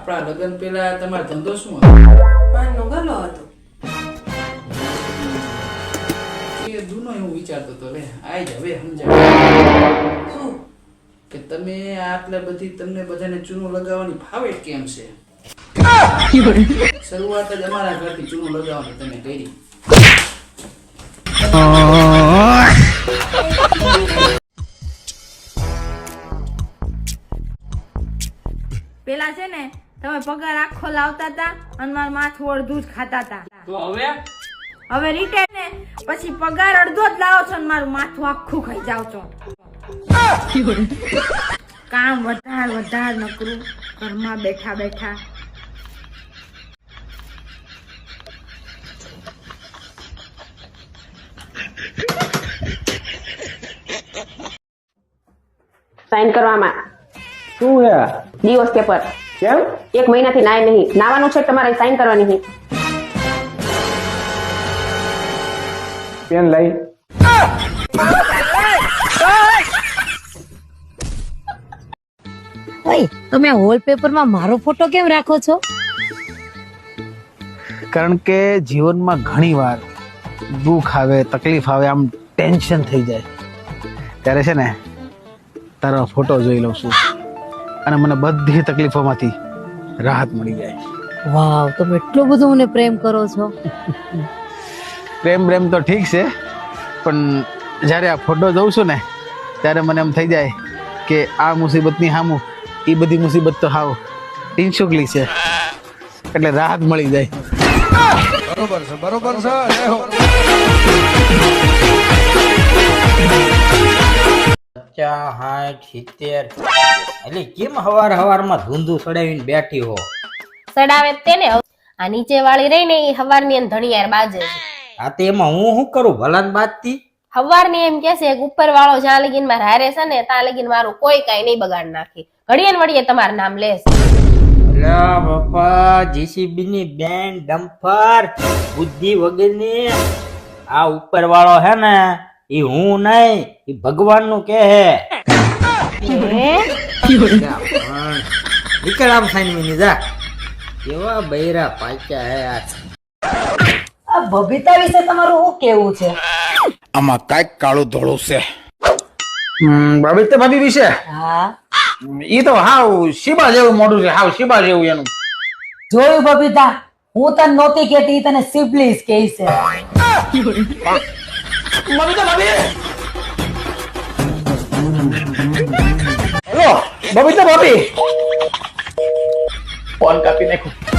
આપણા લગ્ન પહેલા તમારો ધંધો શું હતો? પાનનો ગલ્લો હતો. એ દૂનો એવું વિચારતો તો લે આઈ જ હવે સમજાવ શું? કે તમે આટલા બધી તમને બધાને ચૂનો લગાવવાની ફાવે કેમ છે? શરૂઆત જ અમારા ઘરથી ચૂનો લગાવવાની તમે કરી. પેલા છે ને તમે પગાર આખો લાવતા હતા અને મારું માથું અડધું જ ખાતા હતા. તો હવે રિટાયર ને પછી પગાર અડધો જ લાવો છો અને મારું માથું આખું ખાઈ જાવ છો. કામ વધાર ન કરું ઘરમાં બેઠા બેઠા. સાઈન કરવામાં શું હે દિવસ પેપર કેમ 1 મહિનાથી નાય નહીં નાવાનું છે તમારે સાઈન કરવાની નહીં. પેન લઈ ઓય તમે વોલપેપરમાં મારો ફોટો કેમ રાખો છો? કારણ કે જીવનમાં ઘણી વાર દુઃખ આવે તકલીફ આવે આમ ટેન્શન થઈ જાય ત્યારે છે ને તારો ફોટો જોઈ લઉં છું અને મને બધી તકલીફોમાંથી રાહત મળી જાય. વાવ તમે એટલો બધો મને પ્રેમ કરો છો. પ્રેમ તો ઠીક છે પણ જ્યારે આ ફોટો જોઉં છું ને ત્યારે મને એમ થઈ જાય કે આ મુસીબતની સામું એ બધી મુસીબત તો હાવ ટીનશુકલી છે એટલે રાહત મળી જાય. બરોબર છે. 50, 60, 70 એટલે કેમ હવારમાં ધૂંધું સડાવીને બેઠી હો? સડાવે તેને આ નીચે વાળી રહી ને એ હવારની એમ ધણિયાર બાજે છે. આ તે એમાં હું શું કરું ભલાન બાજતી? હવારની એમ કે છે ઉપર વાળો જ્યાં લગીન માં હારે છે ને ત્યાં લગીન મારું કોઈ કઈ નહીં બગાડ નાખે. ઘડીએ ને વળીએ તમારું નામ લેશે. અલા બાપા જીસીબી ની બેન ડમ્પર બુદ્ધિ વગરની આ ઉપર વાળો હે ને એ હું નહીં એ ભગવાન નું કે હે. નીકળ આમ સાઈન ની જા કેવા બૈરા પાક્યા હે આ. આ બબીતા વિશે તમારું શું કેવું છે? આમાં કાંઈક કાળું ધોળું છે. ભાભી વિશે હા ઈ તો હાવ શિબા જેવું મોઢું છે, હાવ શિબા જેવું એનું. જોયું બબીતા, હું તને નહોતી કહેતી, તને સિબલીસ કહે છે. હેલો બબીતા ભાભી ફોન કાપી નાખ્યો.